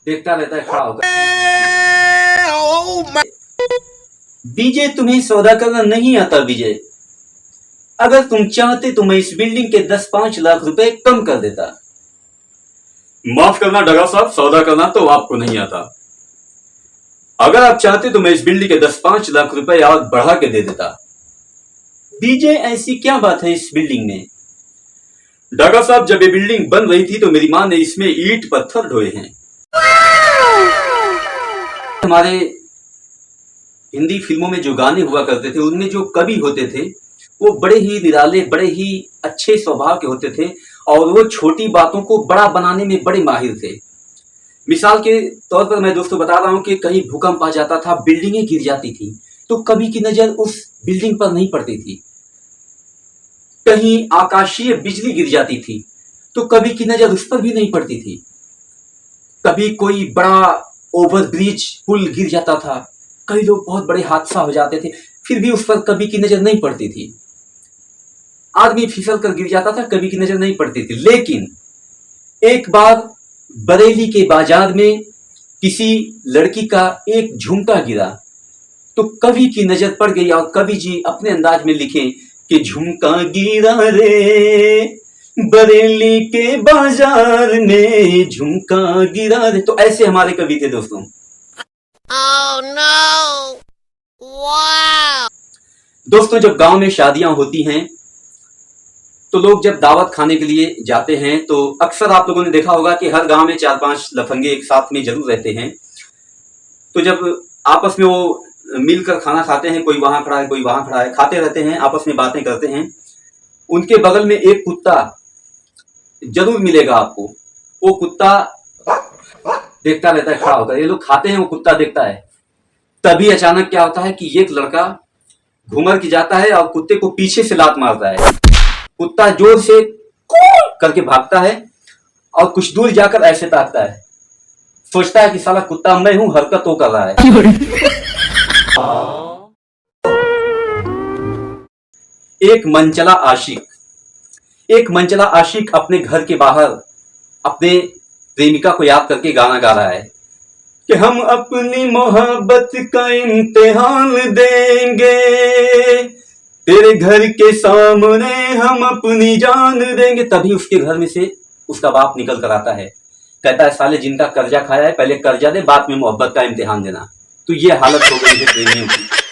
देखता रहता है खड़ा होकर। विजय, तुम्हें सौदा करना नहीं आता विजय। अगर तुम चाहते तो मैं इस बिल्डिंग के 10-5 लाख रुपए कम कर देता। माफ करना डगा साहब, सौदा करना तो आपको नहीं आता। अगर आप चाहते तो मैं इस बिल्डिंग के 10-5 लाख रुपए और बढ़ा के दे देता। विजय, ऐसी क्या बात है इस बिल्डिंग में? डगा साहब, जब ये बिल्डिंग बन रही थी तो मेरी मां ने इसमें ईंट पत्थर ढोए हैं। हमारे हिंदी फिल्मों में जो गाने हुआ करते थे उनमें जो कवि होते थे वो बड़े ही निराले, बड़े ही अच्छे स्वभाव के होते थे और वो छोटी बातों को बड़ा बनाने में बड़े माहिर थे। मिसाल के तौर पर मैं दोस्तों बता रहा हूं कि कहीं भूकंप आ जाता था, बिल्डिंगें गिर जाती थी, तो कवि की नजर उस बिल्डिंग पर नहीं पड़ती थी। कहीं आकाशीय बिजली गिर जाती थी तो कवि की नजर उस पर भी नहीं पड़ती थी। कभी कोई बड़ा ओवरब्रिज, पुल गिर जाता था, कई लोग बहुत बड़े हादसा हो जाते थे, फिर भी उस पर कवि की नजर नहीं पड़ती थी। आदमी फिसल कर गिर जाता था, कवि की नजर नहीं पड़ती थी। लेकिन एक बार बरेली के बाजार में किसी लड़की का एक झुमका गिरा तो कवि की नजर पड़ गई और कवि जी अपने अंदाज में लिखे कि झुमका गिरा रे बरेली के बाजार में, झुमका गिरा रे। तो ऐसे हमारे कवि थे दोस्तों। Oh no! Wow! दोस्तों, जब गांव में शादियां होती हैं तो लोग जब दावत खाने के लिए जाते हैं तो अक्सर आप लोगों ने देखा होगा कि हर गांव में 4-5 लफंगे एक साथ में जरूर रहते हैं। तो जब आपस में वो मिलकर खाना खाते हैं, कोई वहां खड़ा है कोई वहां खड़ा है, खाते रहते हैं, आपस में बातें करते हैं, उनके बगल में एक कुत्ता जरूर मिलेगा आपको। वो कुत्ता देखता रहता है खड़ा होकर। ये लोग खाते हैं, वो कुत्ता देखता है। तभी अचानक क्या होता है कि एक लड़का घूमर की जाता है और कुत्ते को पीछे से लात मारता है। कुत्ता जोर से करके भागता है और कुछ दूर जाकर ऐसे ताकता है, सोचता है कि साला कुत्ता मैं हूं, हरकत वो कर रहा है। एक मनचला आशिक अपने घर के बाहर अपने प्रेमिका को याद करके गाना गा रहा है कि हम अपनी मोहब्बत का इम्तिहान देंगे, तेरे घर के सामने हम अपनी जान देंगे। तभी उसके घर में से उसका बाप निकल कर आता है, कहता है साले जिनका कर्जा खाया है पहले कर्जा दे, बाद में मोहब्बत का इम्तिहान देना। तो ये हालत हो गई है प्रेमियों की।